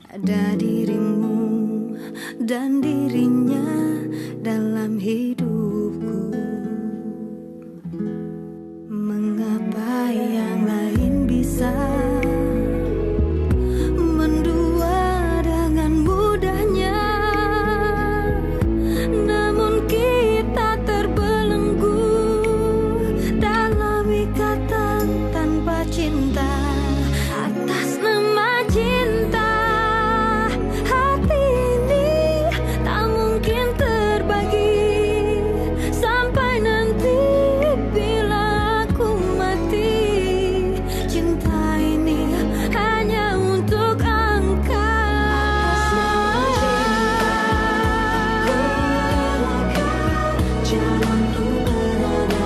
Ada dirimu dan dirinya dalam hidupku. Mengapa yang lain bisa mendua dengan mudahnya, namun kita terbelenggu dalam ikatan tanpa cinta. Atas nama cinta, hati ini tak mungkin terbagi sampai nanti bila aku mati. Cinta ini hanya untuk engkau. Jalanku berada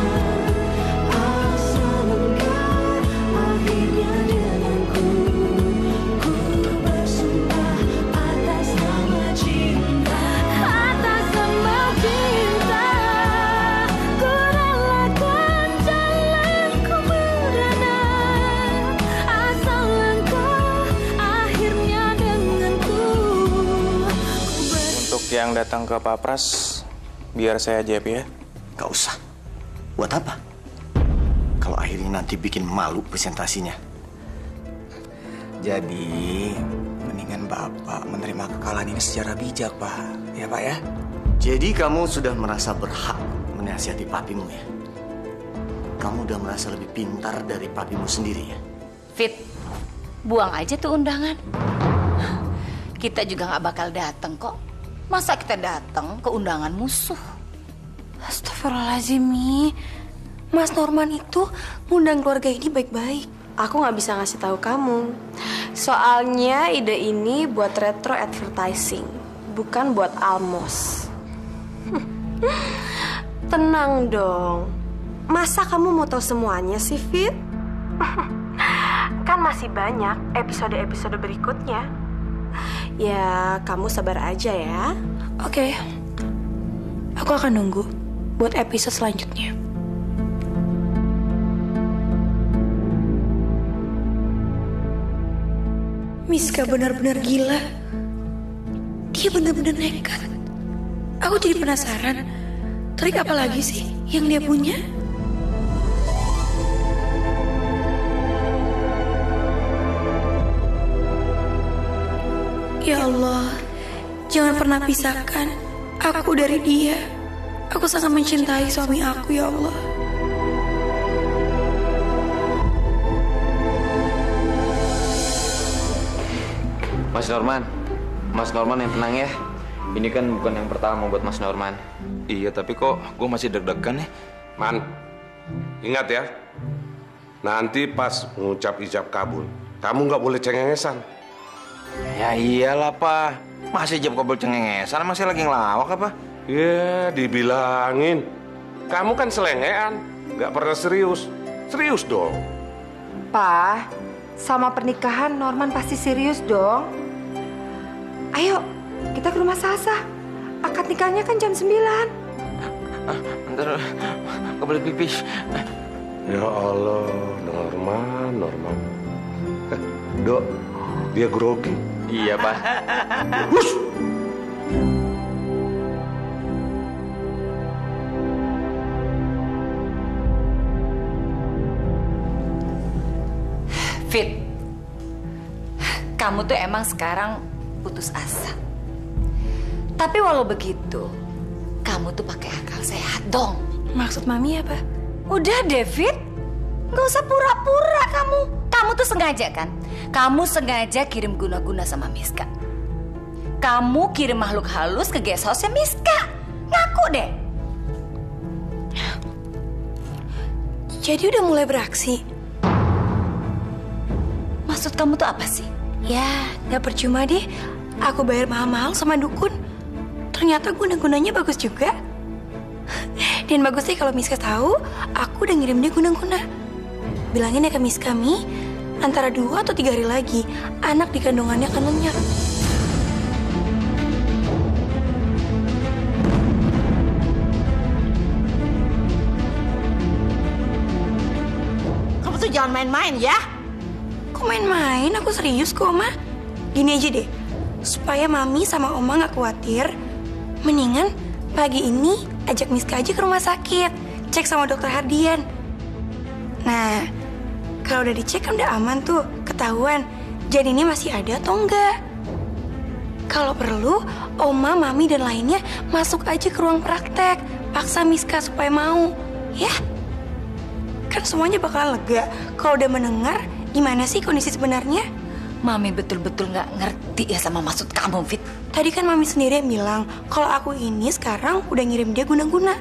asal engkau akhirnya denganku. Ku bersumpah atas nama cinta, atas nama cinta, ku relakan jalanku berada asal engkau akhirnya denganku. Untuk yang datang ke Pak Pras, biar saya jawab ya. Gak usah. Buat apa? Kalau akhirnya nanti bikin malu presentasinya. Jadi, mendingan Bapak menerima kekalahan ini secara bijak, Pak. Ya, Pak ya? Jadi kamu sudah merasa berhak menasihati papimu ya? Kamu udah merasa lebih pintar dari papimu sendiri ya? Fit, buang aja tuh undangan. Kita juga gak bakal datang kok. Masa kita datang ke undangan musuh? Astagfirullahaladzim, Mi. Mas Norman itu ngundang keluarga ini baik-baik. Aku nggak bisa ngasih tahu kamu. Soalnya ide ini buat retro advertising, bukan buat Almos. Tenang dong. Masa kamu mau tahu semuanya sih, Fit? Kan masih banyak episode-episode berikutnya. Ya, kamu sabar aja ya. Oke. Aku akan nunggu buat episode selanjutnya. Miska benar-benar gila. Dia benar-benar nekat. Aku jadi penasaran. Trik apa lagi sih yang dia punya? Ya Allah, jangan pernah pisahkan aku dari dia. Aku sangat mencintai suami aku, ya Allah. Mas Norman yang tenang ya. Ini kan bukan yang pertama buat Mas Norman. Iya, tapi kok gue masih deg-degan nih. Man, ingat ya, nanti pas mengucap ijab kabul, kamu nggak boleh cengengesan. Ya iyalah, Pak. Masih jam kabel cengengesan, masih lagi ngelawak apa? Ya, dibilangin. Kamu kan selengean, nggak pernah serius. Serius dong. Pa, sama pernikahan Norman pasti serius dong. Ayo, kita ke rumah Salsa. Akad nikahnya kan jam 9. Ntar kebelet pipis. Ya Allah, Norman. Dok, dia grogi. Iya, Pak. Hush! Fit, kamu tuh emang sekarang putus asa. Tapi walau begitu, kamu tuh pakai akal sehat dong. Maksud Mami apa? Udah, David. Gak usah pura-pura kamu. Kamu tuh sengaja kan? Kamu sengaja kirim guna-guna sama Miska. Kamu kirim makhluk halus ke guest house-nya Miska. Ngaku deh. Jadi udah mulai beraksi. Maksud kamu tuh apa sih? Ya, gak percuma deh. Aku bayar mahal-mahal sama dukun. Ternyata guna-gunanya bagus juga. Dan bagusnya kalau Miska tahu, aku udah ngirim dia guna-guna. Bilangin ya ke Miska, Mi, antara 2 atau 3 hari lagi, anak di kandungannya akan lenyap. Kamu tuh jangan main-main ya. Kok main-main? Aku serius kok, Ma. Gini aja deh, supaya Mami sama Oma gak khawatir, mendingan pagi ini ajak Miska aja ke rumah sakit, cek sama dokter Hardian. Nah, kalau udah dicek kan udah aman tuh, ketahuan janinnya masih ada atau enggak. Kalau perlu, Oma, Mami, dan lainnya masuk aja ke ruang praktek, paksa Miska supaya mau, ya? Kan semuanya bakal lega kalau udah mendengar gimana sih kondisi sebenarnya. Mami betul-betul nggak ngerti ya sama maksud kamu, Fit. Tadi kan Mami sendiri yang bilang kalau aku ini sekarang udah ngirim dia guna-guna.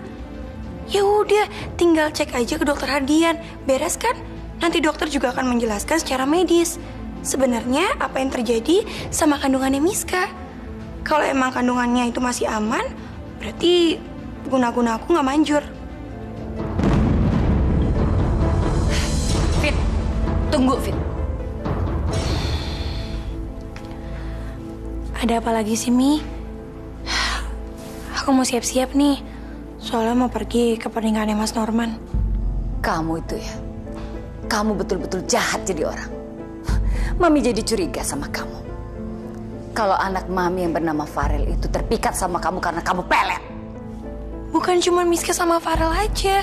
Ya udah, tinggal cek aja ke dokter Hardian. Beres kan? Nanti dokter juga akan menjelaskan secara medis sebenarnya apa yang terjadi sama kandungannya Miska. Kalau emang kandungannya itu masih aman, berarti guna-guna aku nggak manjur. Fit, tunggu, Fit. Ada apa lagi sih, Mi? Aku mau siap-siap nih. Soalnya mau pergi ke pernikahannya Mas Norman. Kamu itu ya, kamu betul-betul jahat jadi orang. Mami jadi curiga sama kamu. Kalau anak Mami yang bernama Farel itu terpikat sama kamu karena kamu pelet. Bukan cuma Miska sama Farel aja,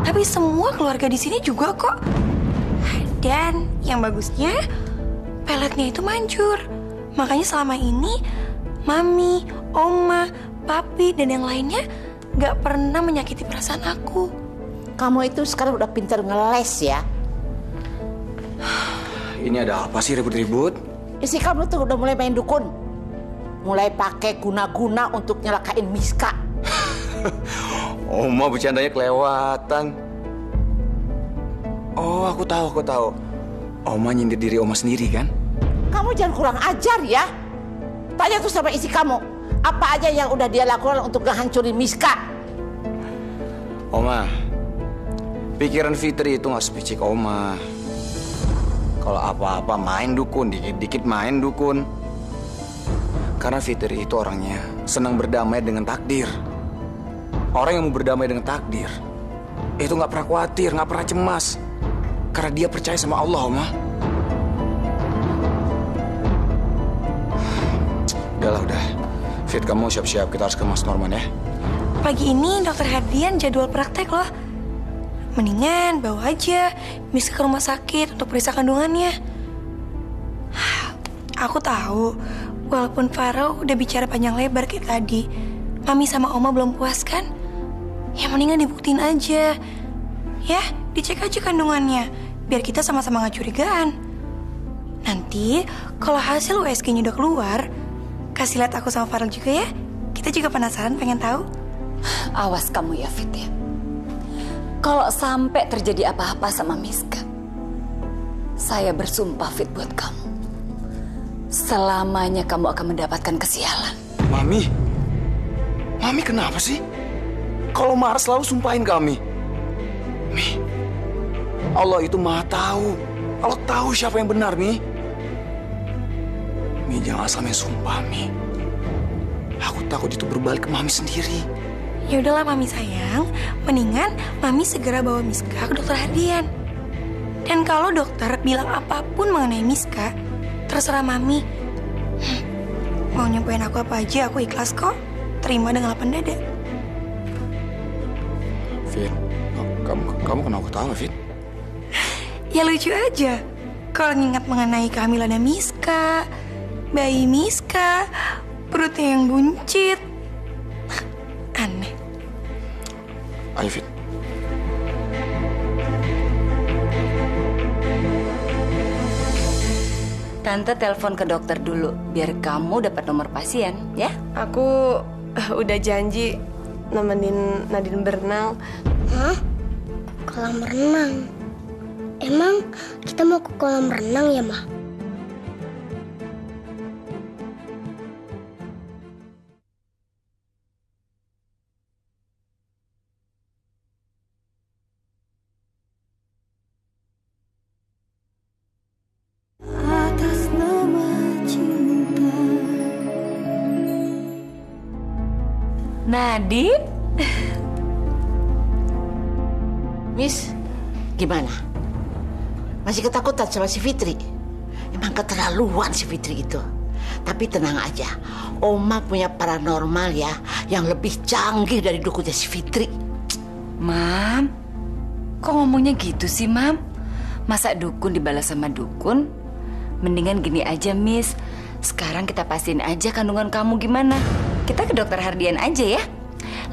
tapi semua keluarga di sini juga kok. Dan yang bagusnya, peletnya itu manjur. Makanya selama ini, Mami, Oma, Papi, dan yang lainnya gak pernah menyakiti perasaan aku. Kamu itu sekarang udah pintar ngeles ya. Ini ada apa sih ribut-ribut? Isi kamu tuh udah mulai main dukun. Mulai pakai guna-guna untuk nyelakain Miska. Oma bercandanya kelewatan. Oh, aku tahu. Oma nyindir diri Oma sendiri kan? Kamu jangan kurang ajar ya. Tanya tuh sama isi kamu. Apa aja yang udah dia lakukan untuk ngehancurin Miska? Oma, pikiran Fitri itu gak sepicik Oma. Kalau apa-apa main dukun, dikit-dikit main dukun. Karena Fitri itu orangnya senang berdamai dengan takdir. Orang yang mau berdamai dengan takdir itu gak pernah khawatir, gak pernah cemas. Karena dia percaya sama Allah, Oma. Udah. Fit, kamu siap-siap, kita harus ke Mas Norman ya. Pagi ini dokter Hardian jadwal praktek loh. Mendingan bawa aja Miska ke rumah sakit untuk periksa kandungannya. Aku tahu, walaupun Farel udah bicara panjang lebar kayak tadi, Mami sama Oma belum puas kan? Ya mendingan dibuktiin aja. Ya, dicek aja kandungannya, biar kita sama-sama gak curigaan. Nanti kalau hasil USG-nya udah keluar, kasih lihat aku sama Farel juga ya. Kita juga penasaran, pengen tahu. Awas kamu ya, Fit ya. Kalau sampai terjadi apa-apa sama Miska, saya bersumpah, Fit, buat kamu. Selamanya kamu akan mendapatkan kesialan. Mami kenapa sih? Kalau marah selalu sumpahin kami. Mi, Allah itu maha tahu. Allah tahu siapa yang benar, Mi. Mi, jangan sampai sumpah, Mi. Aku takut itu berbalik ke Mami sendiri. Ya udahlah Mami sayang, mendingan Mami segera bawa Miska ke dokter Hardian. Dan kalau dokter bilang apapun mengenai Miska, terserah Mami. Mau nyampein aku apa aja, aku ikhlas kok. Terima dengan lapang dada. Fit, kamu kenapa ketawa, Fit? Ya lucu aja. Kalau ngingat mengenai kehamilannya Miska, bayi Miska, perutnya yang buncit. Aneh. Ayo, Fit. Tante telepon ke dokter dulu, biar kamu dapat nomor pasien, ya? Aku udah janji nemenin Nadine berenang. Hah? Kolam renang? Emang kita mau ke kolam renang ya, Ma? Atas nama cinta. Nadine? Miss, gimana? Masih ketakutan sama si Fitri? Emang keterlaluan si Fitri itu. Tapi tenang aja, Oma punya paranormal ya yang lebih canggih dari dukunnya si Fitri. Mam, kok ngomongnya gitu sih, Mam? Masa dukun dibalas sama dukun? Mendingan gini aja, Miss. Sekarang kita pastiin aja kandungan kamu gimana. Kita ke dokter Hardian aja ya.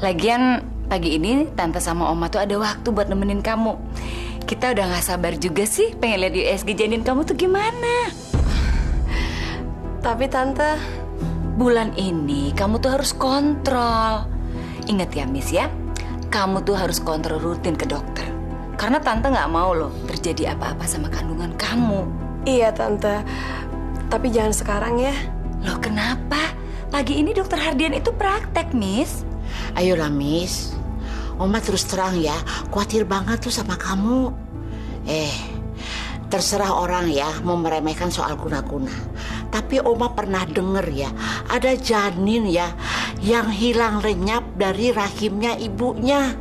Lagian pagi ini Tante sama Oma tuh ada waktu buat nemenin kamu. Kita udah gak sabar juga sih pengen lihat USG janin kamu tuh gimana. Tapi Tante, bulan ini kamu tuh harus kontrol. Ingat ya, Miss ya. Kamu tuh harus kontrol rutin ke dokter. Karena Tante gak mau loh terjadi apa-apa sama kandungan kamu. Iya Tante, tapi jangan sekarang ya. Loh kenapa? Pagi ini dokter Hardian itu praktek, Miss. Ayolah Miss, Oma terus terang ya, khawatir banget tuh sama kamu. Terserah orang ya mau meremehkan soal guna-guna. Tapi Oma pernah denger ya, ada janin ya yang hilang lenyap dari rahimnya ibunya.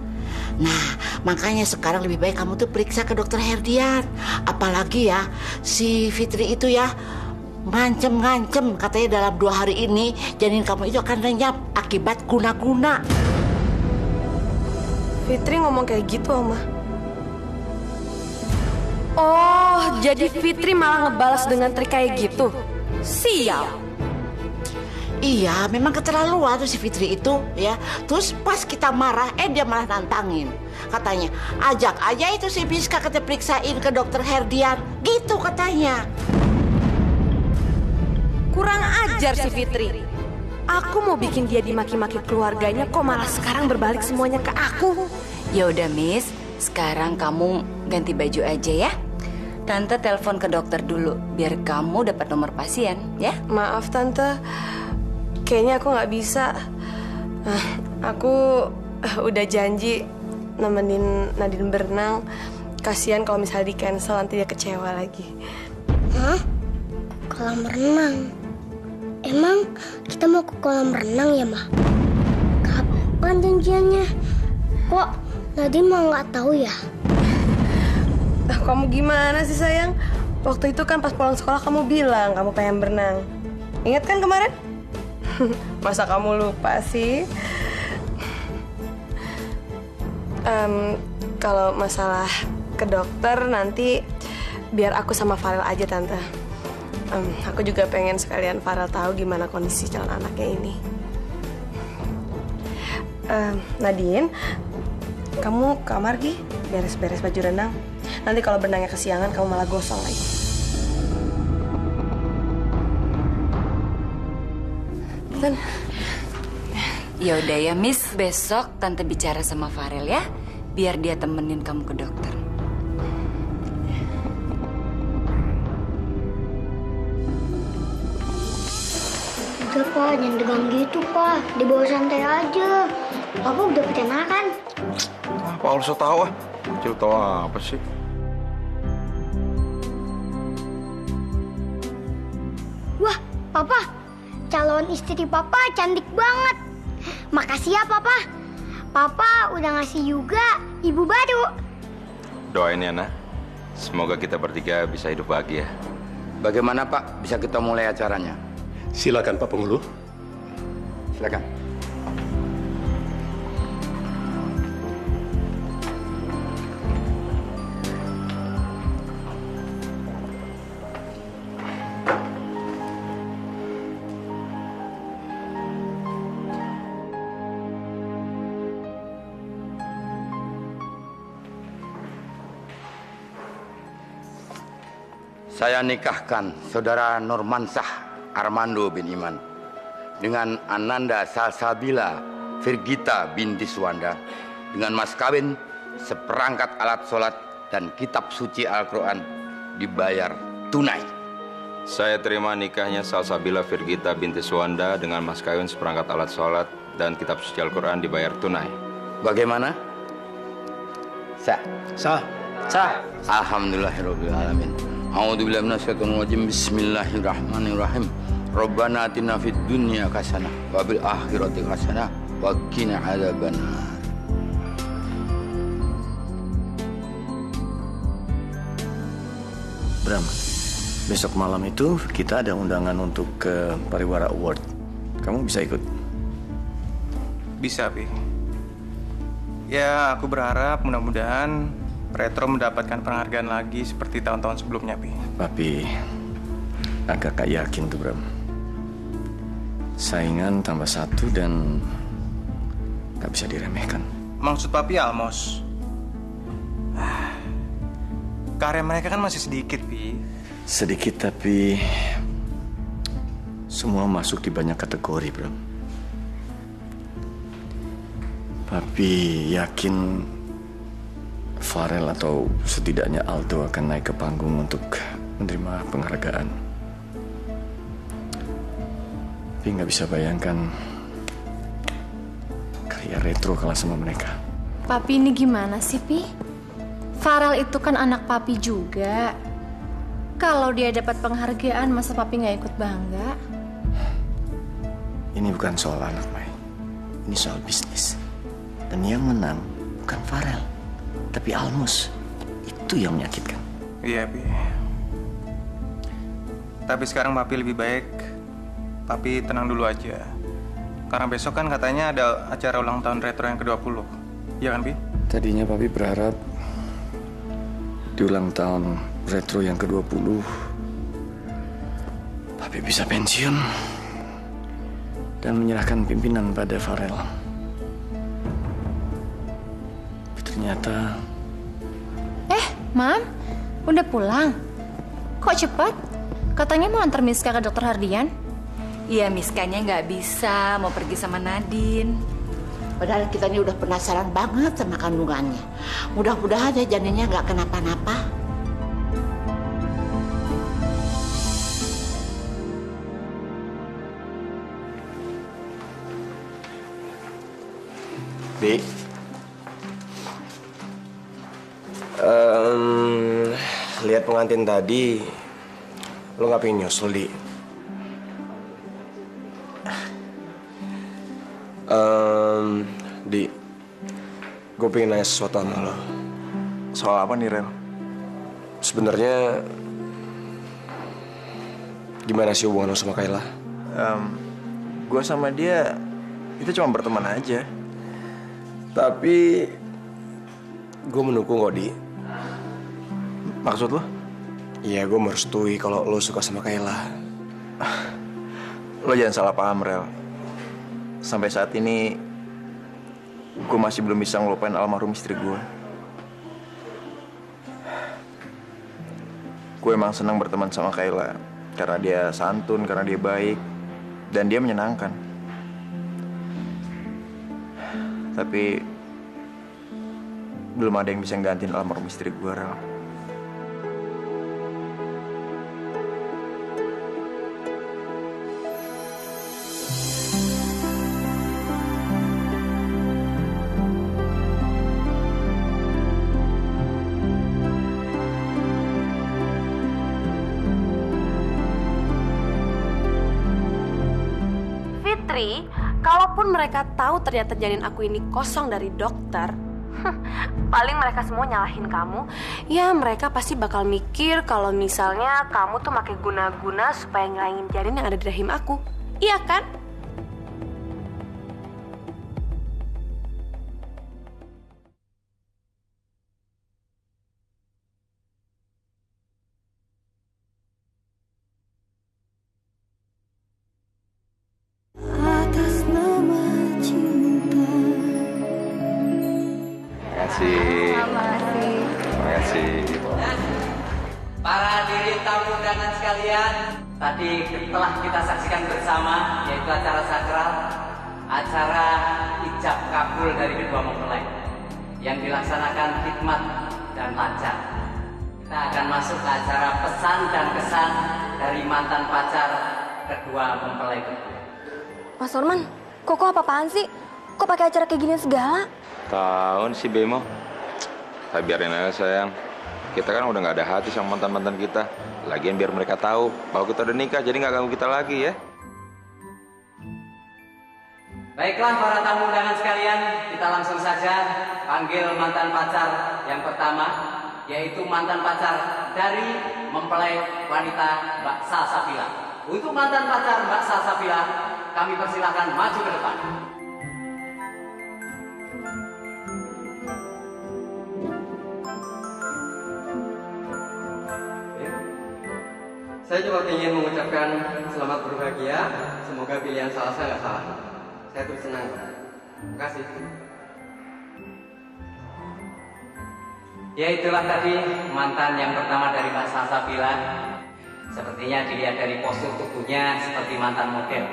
Nah, makanya sekarang lebih baik kamu tuh periksa ke dokter Herdian. Apalagi ya, si Fitri itu ya ngancem katanya dalam 2 hari ini janin kamu itu akan lenyap akibat guna-guna. Fitri ngomong kayak gitu, Oma. Oh, jadi Fitri malah ngebalas dengan trik kayak gitu. Sial. Iya, memang keterlaluan tuh si Fitri itu ya. Terus pas kita marah, dia malah nantangin. Katanya, ajak aja itu si Miska kita periksain ke dokter Herdian. Gitu katanya. Kurang ajar si Fitri. Aku mau bikin dia dimaki-maki keluarganya, kok malah sekarang berbalik semuanya ke aku. Ya udah, Miss. Sekarang kamu ganti baju aja ya. Tante telepon ke dokter dulu biar kamu dapat nomor pasien, ya. Maaf Tante, kayaknya aku nggak bisa. Aku udah janji nemenin Nadine berenang. Kasian kalau misalnya di cancel nanti dia kecewa lagi. Hah? Kolam renang? Emang kita mau ke kolam renang ya, Ma? Kapan janjiannya? Kok Nadine mau nggak tahu ya? Kamu gimana sih sayang? Waktu itu kan pas pulang sekolah kamu bilang kamu pengen berenang. Ingat kan kemarin? Masa kamu lupa sih? Kalau masalah ke dokter nanti biar aku sama Farel aja Tante. Aku juga pengen sekalian Farel tahu gimana kondisi calon anaknya ini. Nadine, kamu kamar Gi, beres-beres baju renang. Nanti kalau berenangnya kesiangan kamu malah gosong lagi. Ya udah ya, Miss. Besok Tante bicara sama Farel ya, biar dia temenin kamu ke dokter. Udah Pak, jangan tegang gitu Pak. Dibawa santai aja. Papa udah ketenakan. Apa harus tahu ah? Kecil tahu apa sih? Wah, Papa, calon istri Papa cantik banget. Makasih ya Papa. Papa udah ngasih juga ibu baru. Doain ya nak. Semoga kita bertiga bisa hidup bahagia. Bagaimana Pak? Bisa kita mulai acaranya? Silakan Pak Penghulu. Silakan. Saya nikahkan saudara Nurmansah Armando bin Iman dengan Ananda Salsabila Virgita binti Suwanda dengan mas kawin seperangkat alat sholat dan kitab suci Al-Quran dibayar tunai. Saya terima nikahnya Salsabila Virgita binti Suwanda dengan mas kawin seperangkat alat sholat dan kitab suci Al-Quran dibayar tunai. Bagaimana? Sah. Sah. Sah. Alhamdulillahirabbil alamin. A'udzubillahi minasyaitonir rajim. Bismillahirrahmanirrahim. Rabbana atina fid dunya hasanah wa fil akhirati hasanah wa qina adzabannar. Brahma, Besok malam itu kita ada undangan untuk ke Pariwara Award. Kamu bisa ikut? Bisa, Pi. Ya, aku berharap mudah-mudahan Retro mendapatkan penghargaan lagi seperti tahun-tahun sebelumnya, Pi. Papi agak gak yakin tuh, Bram. Saingan tambah satu dan gak bisa diremehkan. Maksud Papi Almos? Karya mereka kan masih sedikit, Pi. Sedikit tapi semua masuk di banyak kategori, Bram. Papi yakin Farel atau setidaknya Aldo akan naik ke panggung untuk menerima penghargaan. Tapi nggak bisa bayangkan karya Retro kalah sama mereka. Papi ini gimana sih, Pi? Farel itu kan anak Papi juga. Kalau dia dapat penghargaan, masa Papi nggak ikut bangga? Ini bukan soal anak, Mai. Ini soal bisnis. Dan yang menang bukan Farel, tapi Almus. Itu yang menyakitkan. Iya, Pi. Tapi sekarang Papi lebih baik Papi tenang dulu aja. Karena besok kan katanya ada acara ulang tahun Retro yang ke-20. Iya kan, Pi? Tadinya Papi berharap di ulang tahun Retro yang ke-20 Papi bisa pensiun dan menyerahkan pimpinan pada Farel. Tapi ternyata... Mam, udah pulang? Kok cepat? Katanya mau antar Miska ke Dokter Hardian. Iya, Miskanya nggak bisa, mau pergi sama Nadine. Padahal kita ini udah penasaran banget sama kandungannya. Mudah-mudahan ya janinnya nggak kenapa-napa. Di, lihat pengantin tadi, lo nggak pengen nyusul, Di? Di, gue pengen nanya sesuatu sama lo. Soal apa nih, Rel? Sebenarnya gimana sih hubungan lo sama Kayla? Gue sama dia itu cuma berteman aja. Tapi gue mendukung kok, Di. Maksud lo? Iya, gue merestui kalau lo suka sama Kayla. Lo jangan salah paham, Rel. Sampai saat ini gue masih belum bisa ngelupain almarhum istri gue. Gue emang senang berteman sama Kayla karena dia santun, karena dia baik, dan dia menyenangkan. Tapi belum ada yang bisa nggantiin almarhum istri gue, Rel. Kalaupun mereka tahu ternyata janin aku ini kosong dari dokter, paling mereka semua nyalahin kamu. Ya mereka pasti bakal mikir kalau misalnya kamu tuh pakai guna-guna supaya ngilangin janin yang ada di rahim aku. Iya kan? Para hadirin tamu undangan sekalian, tadi telah kita saksikan bersama yaitu acara sakral, acara ijab kabul dari kedua mempelai yang dilaksanakan hikmat dan lancar. Kita akan masuk ke acara pesan dan kesan dari mantan pacar kedua mempelai berdua. Mas Orman, kok apa-apaan sih? Kok pakai acara kayak gini segala? Tahun si Bemo. Tapi biarin aja sayang. Kita kan udah gak ada hati sama mantan-mantan kita. Lagian biar mereka tahu bahwa kita udah nikah, jadi gak ganggu kita lagi ya. Baiklah para tamu undangan sekalian, kita langsung saja panggil mantan pacar yang pertama. yaitu mantan pacar dari mempelai wanita Mbak Salsabila. Untuk mantan pacar Mbak Salsabila, kami persilahkan maju ke depan. Saya juga ingin mengucapkan selamat berbahagia. Semoga pilihan Salsa nggak salah. Saya turut senang. Terima kasih. Ya itulah tadi mantan yang pertama dari Mbak Salsabila. Sepertinya dilihat dari postur tubuhnya seperti mantan model.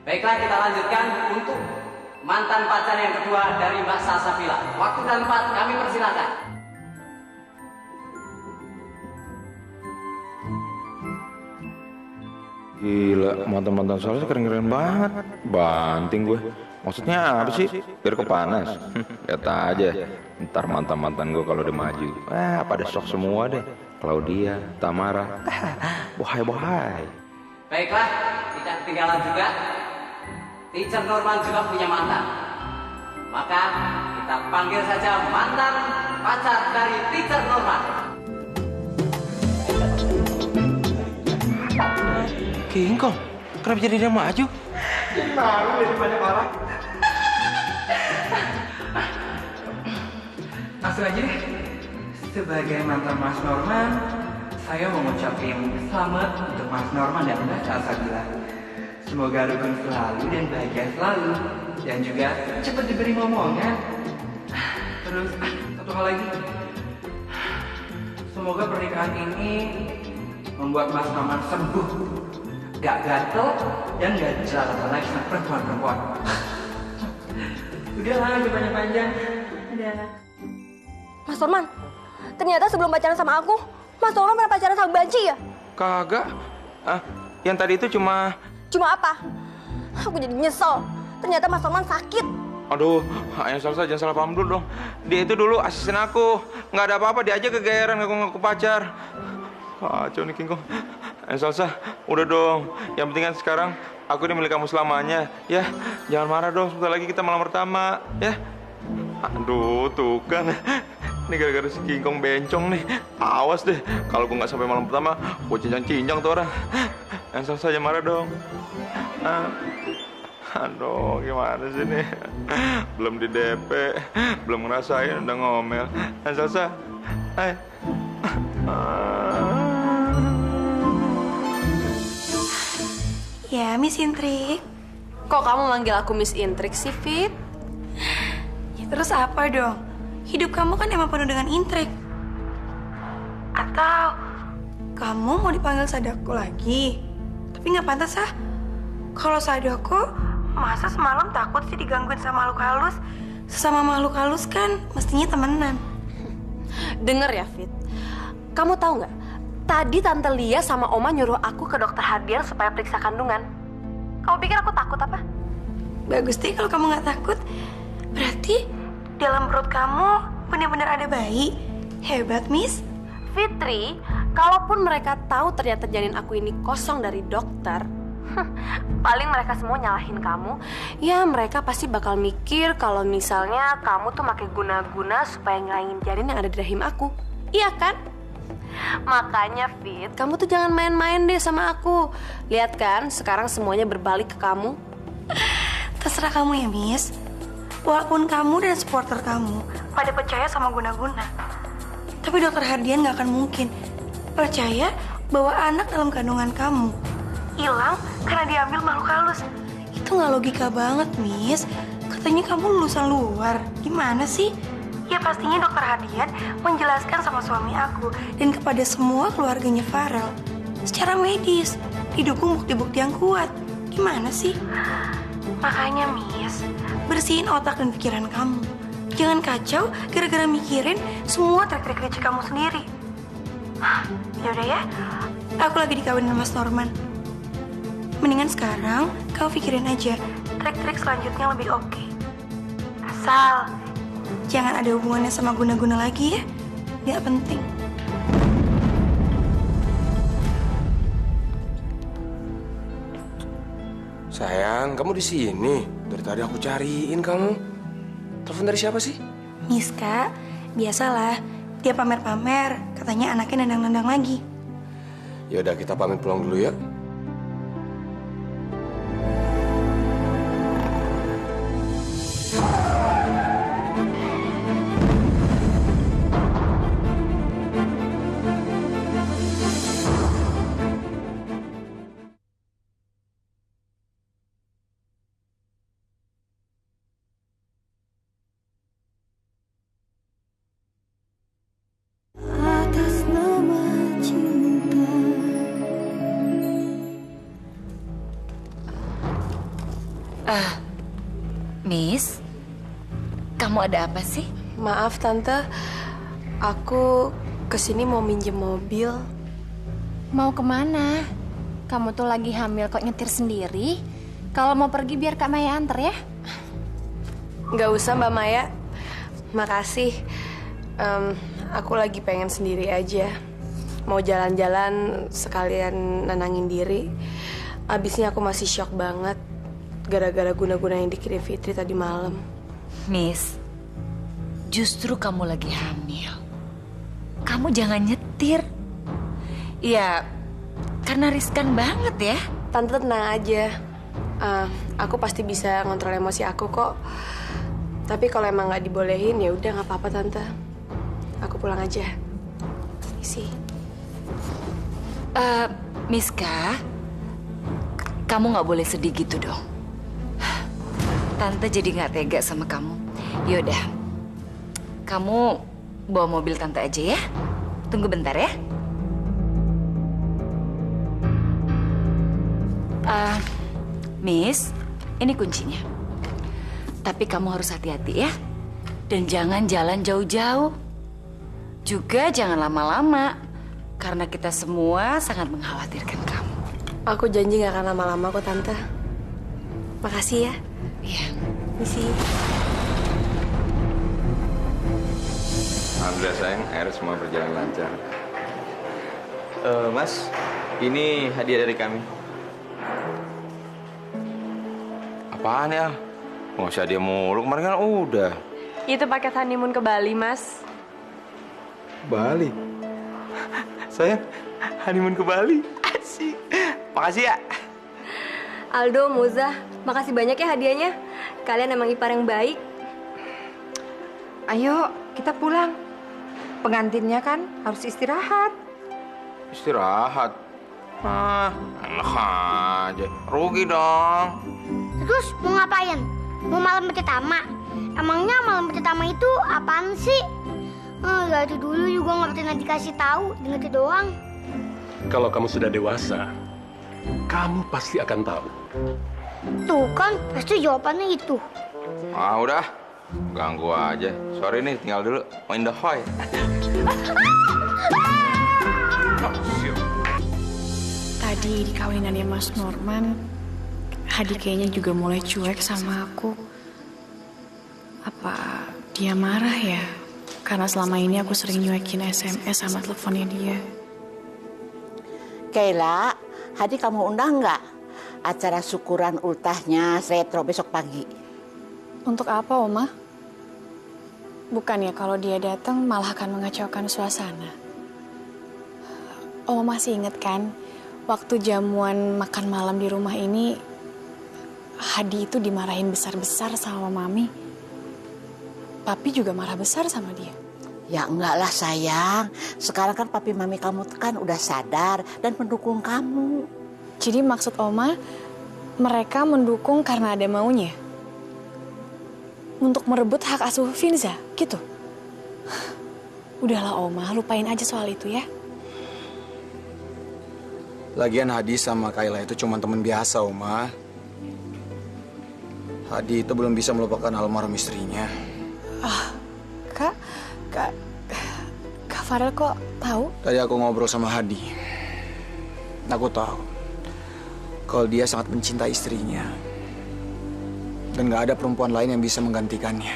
Baiklah, kita lanjutkan untuk mantan pacar yang kedua dari Mbak Salsabila. Waktu dan tempat kami persilakan. Gila, mantan-mantan Salsa keren-keren banget. Banting gue. Maksudnya apa sih? Biar kepanas. Lihat aja. Ntar mantan-mantan gue kalau udah maju. Pada shock semua deh. Claudia, Tamara. Wahai. Baiklah, tidak ketinggalan juga. Teacher Norman juga punya mantan. Maka kita panggil saja mantan pacar dari Teacher Norman. King Kong, kenapa jadi dia maju? Jadi malu daripada marah. Langsung aja deh. Sebagai mantan Mas Norman, saya mau ngucapin selamat untuk Mas Norman dan Mbak Salsabila. Semoga rukun selalu dan bahagia selalu. Dan juga cepat diberi momongan. Terus, satu hal lagi. Semoga pernikahan ini membuat Mas Norman sembuh. Gak gatel dan gak jelalatan lagi sama perempuan-perempuan. Udahlah, jangan panjang-panjang. Udah. Mas Norman, ternyata sebelum pacaran sama aku, Mas Norman pernah pacaran sama Banci ya? Kagak. Yang tadi itu cuma... Cuma apa? Aku jadi nyesel. Ternyata Mas Norman sakit. Aduh, ayah Salsa jangan salah paham dulu dong. Dia itu dulu asisten aku. Nggak ada apa-apa, dia aja kegeeran ngaku-ngaku pacar. Kacau nih King Kong. Ayah Salsa, udah dong. Yang penting kan sekarang aku ini milik kamu selamanya. Ya, jangan marah dong. Sebentar lagi kita malam pertama. Ya. Aduh, tuh kan. Ini gara-gara si King Kong bencong nih. Awas deh, kalau gue nggak sampai malam pertama, gue cincang-cincang tuh orang. Yang Salsa aja marah dong. Aduh, gimana sih nih? Belum di DP, belum ngerasain udah ngomel. Yang Salsa, hai. Ya, Miss Intrik. Kok kamu manggil aku Miss Intrik sih, Fit? Ya, terus apa dong? Hidup kamu kan emang penuh dengan intrik. Atau kamu mau dipanggil Sadako lagi? Tapi nggak pantas ah. Kalau Sadako, masa semalam takut sih digangguin sama makhluk halus? Sesama makhluk halus kan mestinya temenan. Dengar ya, Fit. Kamu tahu nggak? Tadi Tante Lia sama Oma nyuruh aku ke dokter Hardian supaya periksa kandungan. Kamu pikir aku takut apa? Bagus deh kalau kamu nggak takut. Berarti dalam perut kamu benar-benar ada bayi. Hebat, Miss. Fitri, kalaupun mereka tahu ternyata janin aku ini kosong dari dokter, paling mereka semua nyalahin kamu. Ya, mereka pasti bakal mikir kalau misalnya kamu tuh pakai guna-guna supaya ngilangin janin yang ada di rahim aku. Iya kan? Makanya, Fit, kamu tuh jangan main-main deh sama aku. Lihat kan, sekarang semuanya berbalik ke kamu. Terserah kamu ya, Miss. Walaupun kamu dan supporter kamu pada percaya sama guna-guna, tapi dokter Hardian gak akan mungkin percaya bahwa anak dalam kandungan kamu hilang karena diambil makhluk halus. Itu gak logika banget, Miss. Katanya kamu lulusan luar. Gimana sih? Ya pastinya dokter Hardian menjelaskan sama suami aku dan kepada semua keluarganya Farel secara medis, didukung bukti-bukti yang kuat. Gimana sih? Makanya, Miss, bersihin otak dan pikiran kamu. Jangan kacau gara-gara mikirin semua trik-trik licik kamu sendiri. Yaudah ya, aku lagi dikawinin Mas Norman. Mendingan sekarang kau pikirin aja trik-trik selanjutnya lebih oke. Asal jangan ada hubungannya sama guna-guna lagi ya. Gak penting. Sayang, kamu di sini. Dari tadi aku cariin kamu. Telepon dari siapa sih? Miska, biasalah. Dia pamer-pamer, katanya anaknya nendang-nendang lagi. Ya udah, kita pamit pulang dulu ya. Atas nama cinta. Miss, kamu ada apa sih? Maaf tante, aku kesini mau minjem mobil. Mau kemana? Kamu tuh lagi hamil kok nyetir sendiri? Kalau mau pergi biar Kak Maya anter ya? Nggak usah Mbak Maya, makasih. Aku lagi pengen sendiri aja. Mau jalan-jalan sekalian nenangin diri. Abisnya aku masih shock banget gara-gara guna-guna yang dikirim Fitri tadi malam. Miss, justru kamu lagi hamil. Kamu jangan nyetir. Ya, karena riskan banget ya. Tante tenang aja. Aku pasti bisa ngontrol emosi aku kok. Tapi kalau emang nggak dibolehin ya udah nggak apa-apa tante. Aku pulang aja. Isi. Miska, kamu nggak boleh sedih gitu dong. Tante jadi nggak tega sama kamu. Yaudah, kamu bawa mobil tante aja ya. Tunggu bentar ya. Miss, ini kuncinya. Tapi kamu harus hati-hati ya. Dan jangan jalan jauh-jauh. Juga jangan lama-lama. Karena kita semua sangat mengkhawatirkan kamu. Aku janji nggak akan lama-lama kok tante. Makasih ya. Iya. Misi. Alhamdulillah sayang, akhirnya semua berjalan lancar. Mas, ini hadiah dari kami. Apaan ya? Nggak usah dia mulu, kemarin kan udah. Itu paket honeymoon ke Bali, Mas. Bali? Sayang, honeymoon ke Bali. Asik. Makasih ya. Aldo, Moza, makasih banyak ya hadiahnya. Kalian emang ipar yang baik. Ayo, kita pulang. Pengantinnya kan harus istirahat. Istirahat? Enak aja. Rugi dong. Terus mau ngapain? Mau malam pertama? Emangnya malam pertama itu apaan sih? Dari dulu juga nggak pernah dikasih tahu, dengar doang. Kalau kamu sudah dewasa, kamu pasti akan tahu. Tuh kan, pasti jawabannya itu. Udah. Ganggu aja. Sorry nih, tinggal dulu. Mau in the hoy. Tadi di kawinannya Mas Norman, Hadi kayaknya juga mulai cuek sama aku. Apa dia marah ya? Karena selama ini aku sering nyuekin SMS sama teleponnya dia. Kayla, Hadi kamu undang nggak acara syukuran ultahnya retro besok pagi? Untuk apa, Oma? Bukannya kalau dia datang malah akan mengacaukan suasana. Oma masih inget kan, waktu jamuan makan malam di rumah ini, Hadi itu dimarahin besar-besar sama Mami. Papi juga marah besar sama dia. Ya enggak lah sayang, sekarang kan papi mami kamu kan udah sadar dan mendukung kamu. Jadi maksud Oma, mereka mendukung karena ada maunya? Untuk merebut hak asuh Finza, gitu? Udahlah Oma, lupain aja soal itu ya. Lagian Hadi sama Kayla itu cuma teman biasa, Oma. Hadi itu belum bisa melupakan almarhum istrinya. Kak Farel kok tahu? Tadi aku ngobrol sama Hadi. Aku tahu kalau dia sangat mencintai istrinya. Dan gak ada perempuan lain yang bisa menggantikannya.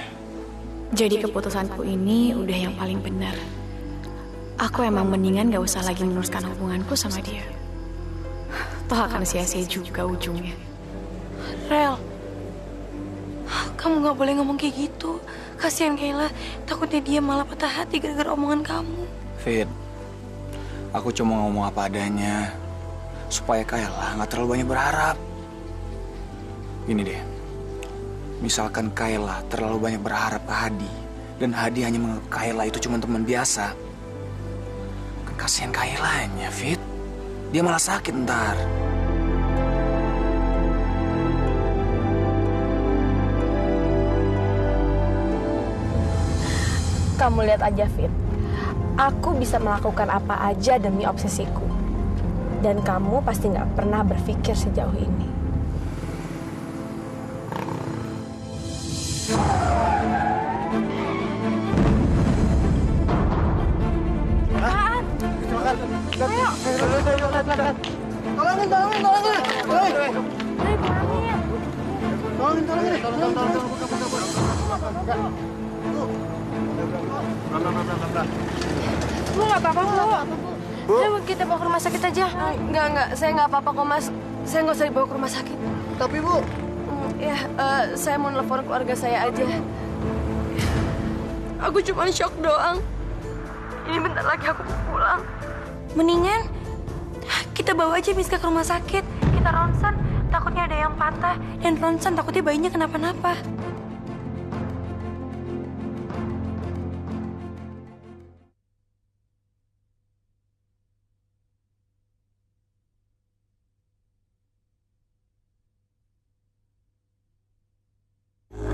Jadi keputusanku ini udah yang paling benar. Aku emang mendingan gak usah lagi meneruskan hubunganku sama dia. Toh akan sia-sia juga ujungnya. Rel, Kamu nggak boleh ngomong kayak gitu. Kasihan Kayla, takutnya dia malah patah hati gara-gara omongan kamu. Fit, aku cuma ngomong apa adanya supaya Kayla nggak terlalu banyak berharap. Gini deh, misalkan Kayla terlalu banyak berharap ke Hadi dan Hadi hanya menganggap Kayla itu cuma teman biasa, kan kasihan Kaylanya, Fit. Dia malah sakit ntar. Kamu lihat aja, Fit. Aku bisa melakukan apa aja demi obsesiku. Dan kamu pasti nggak pernah berpikir sejauh ini. Bu, nggak apa-apa, Bu. Udah, kita bawa ke rumah sakit aja. Enggak. Saya nggak apa-apa kok, Mas. Saya nggak usah dibawa ke rumah sakit. Tapi, Bu. Ya, saya mau nelfon keluarga saya aja. Aku cuma shock doang. Ini bentar lagi aku mau pulang. Mendingan kita bawa aja Miska ke rumah sakit. Kita ronsen, takutnya ada yang patah. Dan ronsen takutnya bayinya kenapa-napa.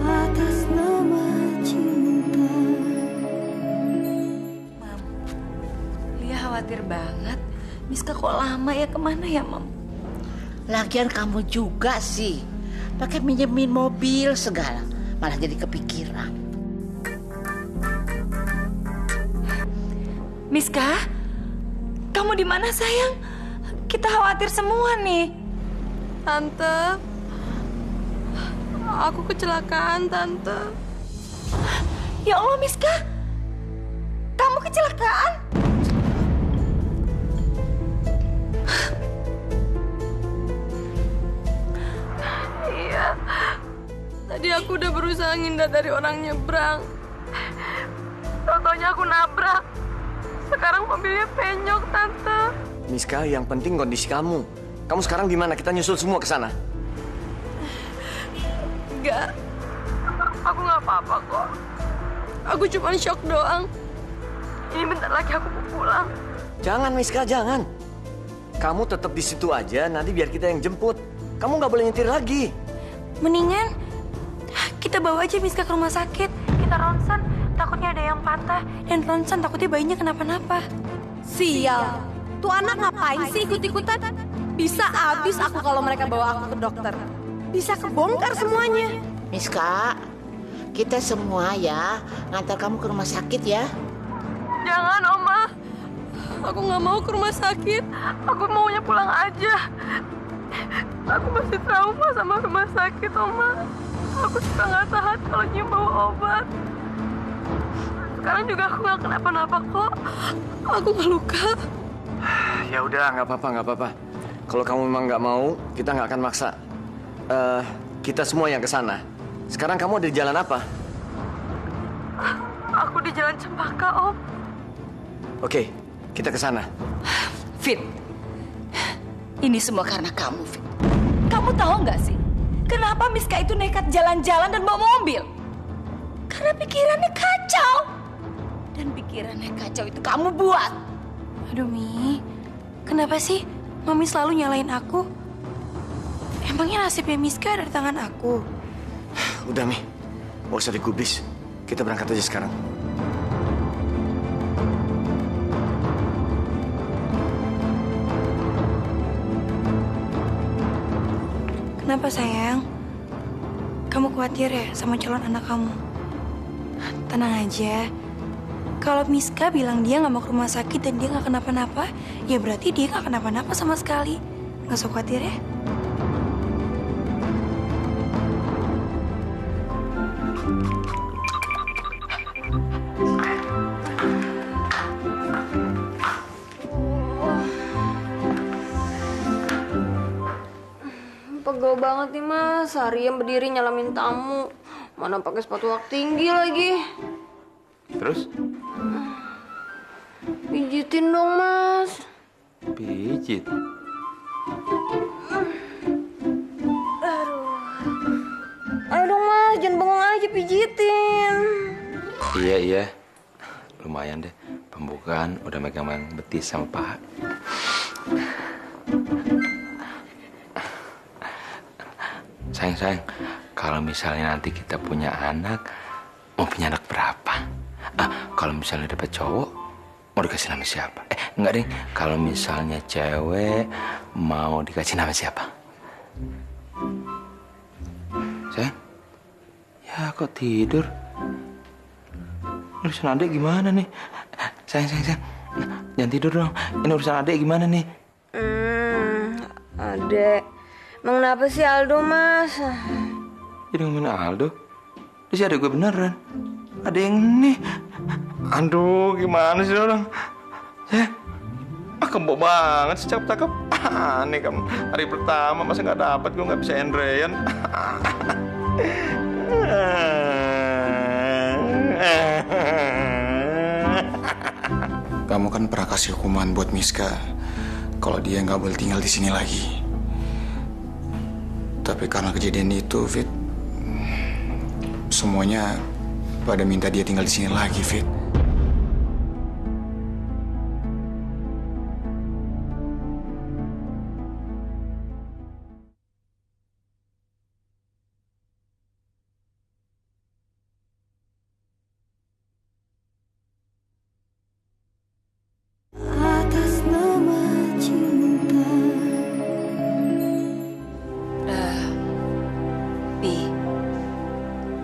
Atas nama cinta. Lia khawatir banget. Miska kok lama ya, kemana ya, Mam? Lagian kamu juga sih. Pakai minjemin mobil segala. Malah jadi kepikiran. Miska, kamu di mana sayang? Kita khawatir semua nih. Tante, aku kecelakaan, Tante. Ya Allah, Miska, kamu kecelakaan? Iya, tadi aku udah berusaha ngindar dari orang nyebrang. Tau-taunya aku nabrak. Sekarang mobilnya penyok, Tante. Miska, yang penting kondisi kamu. Kamu sekarang di mana? Kita nyusul semua ke sana. Enggak, aku nggak apa-apa kok. Aku cuma shock doang. Ini bentar lagi aku mau pulang. Jangan, Miska, jangan. Kamu tetap di situ aja, nanti biar kita yang jemput. Kamu nggak boleh nyetir lagi. Mendingan kita bawa aja Miska ke rumah sakit. Kita ronsen, takutnya ada yang patah. Dan ronsen takutnya bayinya kenapa-napa. Sial, tuh anak ngapain sih ikut-ikutan? Bisa habis aku kalau mereka bawa aku ke dokter. Bisa kebongkar semuanya. Miska, kita semua ya ngantar kamu ke rumah sakit ya. Jangan, Oma. Aku nggak mau ke rumah sakit. Aku maunya pulang aja. Aku masih trauma sama rumah sakit, Oma. Aku suka nggak tahan kalau nyium bau obat. Sekarang juga aku nggak kenapa-napa kok. Aku nggak luka. Ya udah, nggak apa-apa. Kalau kamu memang nggak mau, kita nggak akan maksa. Kita semua yang ke sana. Sekarang kamu ada di jalan apa? Aku di Jalan Cempaka, Om. Oke, kita ke sana. Fit, ini semua karena kamu, Fit. Kamu tahu nggak sih, kenapa Miska itu nekat jalan-jalan dan bawa mobil? Karena pikirannya kacau. Dan pikirannya kacau itu kamu buat. Aduh, Mi. Kenapa sih Mami selalu nyalain aku? Emangnya nasibnya Miska ada di tangan aku? Udah, Mi. Nggak usah digubris. Kita berangkat aja sekarang. Kenapa, sayang? Kamu khawatir ya sama calon anak kamu? Tenang aja. Kalau Miska bilang dia nggak mau ke rumah sakit dan dia nggak kenapa-napa, ya berarti dia nggak kenapa-napa sama sekali. Nggak usah khawatir ya. Pegel banget nih, Mas. Seharian berdiri nyalamin tamu. Mana pakai sepatu hak tinggi lagi. Terus? Pijitin dong, Mas. Pijit. Ayo dong, Mas. Jangan bengong aja, pijitin. Iya. Lumayan deh. Pembukaan udah megang betis sama paha. Sayang, kalau misalnya nanti kita punya anak, mau punya anak berapa? Kalau misalnya dapat cowok, mau dikasih nama siapa? Enggak deh, kalau misalnya cewek, mau dikasih nama siapa? Sayang? Ya, kok tidur? Urusan adek gimana nih? Sayang. Jangan tidur dong. Ini urusan adek gimana nih? Adek. Emang kenapa sih Aldo, Mas? Jadi ngomongin Aldo? Dia sih adek gue beneran. Ada yang nih. Aduh, gimana sih orang? Kebo banget sih, cakep. Aneh kamu. Hari pertama masa nggak dapat, gue nggak bisa Andrean. Kamu kan pernah kasih hukuman buat Miska kalau dia nggak boleh tinggal di sini lagi. Tapi karena kejadian itu, Fit, semuanya pada minta dia tinggal di sini lagi, Fit. Atas nama cinta. Pi,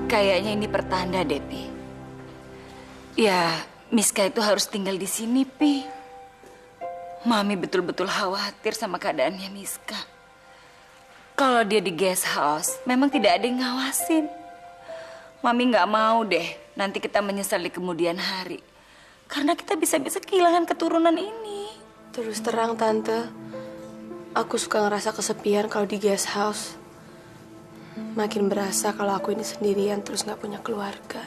kayaknya ini pertanda deh, Pi. Ya, Miska itu harus tinggal di sini, Pi. Mami betul-betul khawatir sama keadaannya Miska. Kalau dia di guest house, memang tidak ada yang ngawasin. Mami nggak mau deh, nanti kita menyesal di kemudian hari. Karena kita bisa-bisa kehilangan keturunan ini. Terus terang, Tante. Aku suka ngerasa kesepian kalau di guest house. Makin berasa kalau aku ini sendirian terus nggak punya keluarga.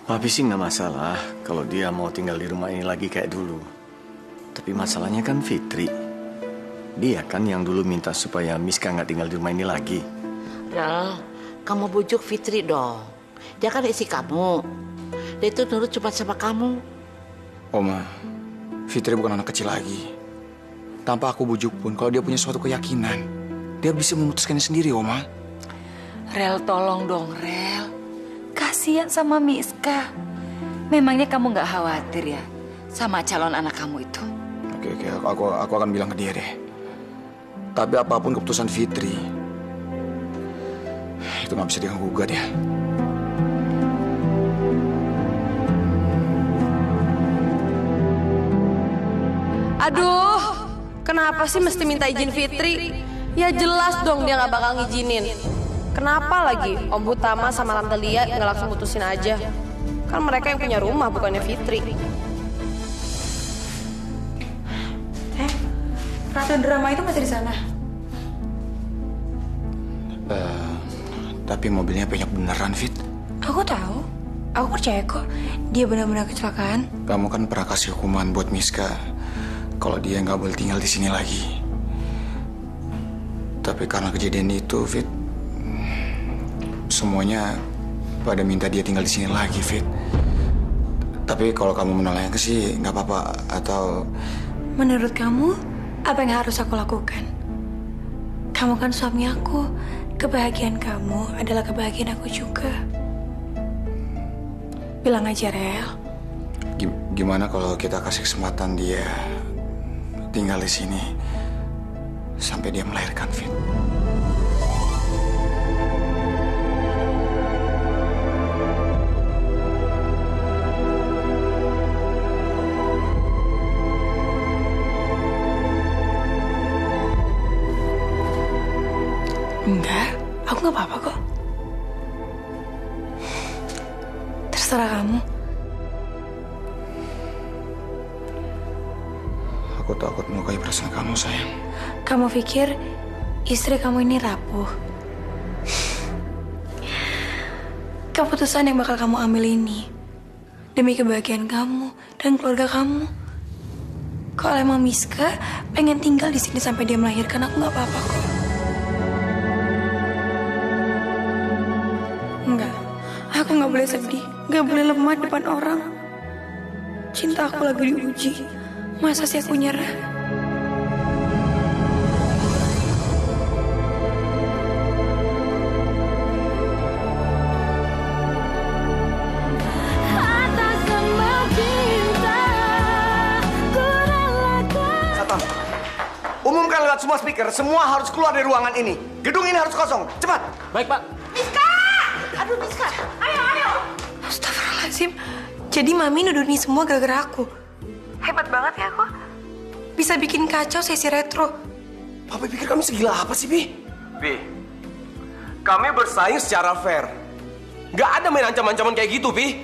Papi sih nggak masalah kalau dia mau tinggal di rumah ini lagi kayak dulu. Tapi masalahnya kan Fitri. Dia kan yang dulu minta supaya Miska nggak tinggal di rumah ini lagi. Rel, kamu bujuk Fitri dong. Dia kan isi kamu. Dia itu nurut cuma sama kamu. Oma, Fitri bukan anak kecil lagi. Tanpa aku bujuk pun, kalau dia punya suatu keyakinan, dia bisa memutuskannya sendiri, Oma. Rel, tolong dong, Rel. Kasihan sama Miska. Memangnya kamu nggak khawatir ya sama calon anak kamu itu? Oke, aku akan bilang ke dia deh. Tapi apapun keputusan Fitri, itu nggak bisa diganggu-gugat ya. Aduh, kenapa sih mesti minta izin Fitri? Ya jelas dong dia nggak bakal ngizinin. Kenapa lagi Om Utama sama Tante Lia nggak langsung putusin aja? Kan mereka yang punya rumah, bukannya Fitri. Ratu drama itu masih di sana. Tapi mobilnya banyak beneran, Fit. Aku tahu. Aku percaya kok dia benar-benar kecelakaan. Kamu kan pernah kasih hukuman buat Miska kalau dia nggak boleh tinggal di sini lagi. Tapi karena kejadian itu, Fit, semuanya pada minta dia tinggal di sini lagi, Fit. Tapi kalau kamu menolaknya sih nggak apa-apa. Atau Menurut kamu, apa yang harus aku lakukan? Kamu kan suami aku. Kebahagiaan kamu adalah kebahagiaan aku juga. Bilang aja, Rel. gimana kalau kita kasih kesempatan dia tinggal di sini sampai dia melahirkan, Fit? Enggak, aku nggak apa-apa kok. Terserah kamu. Aku takut melukai perasaan kamu, sayang. Kamu pikir istri kamu ini rapuh? keputusan yang bakal kamu ambil ini demi kebahagiaan kamu dan keluarga kamu. Kalau emang Miska pengen tinggal di sini sampai dia melahirkan, aku nggak apa-apa kok. Enggak, aku nggak boleh sedih, nggak boleh lemah depan orang. Cinta aku lagi diuji, masa sih aku nyerah? Umumkan lewat semua speaker, semua harus keluar dari ruangan ini. Gedung ini harus kosong, cepat. Baik, Pak. Miska! Aduh, Miska. Ayo. Astagfirullahaladzim. Jadi Mami nuduh ini semua gara-gara aku. Hebat banget ya aku. Bisa bikin kacau sesi retro. Papi pikir kami segila apa sih, Pi? Pi, kami bersaing secara fair. Gak ada main ancam-ancaman kayak gitu, Pi.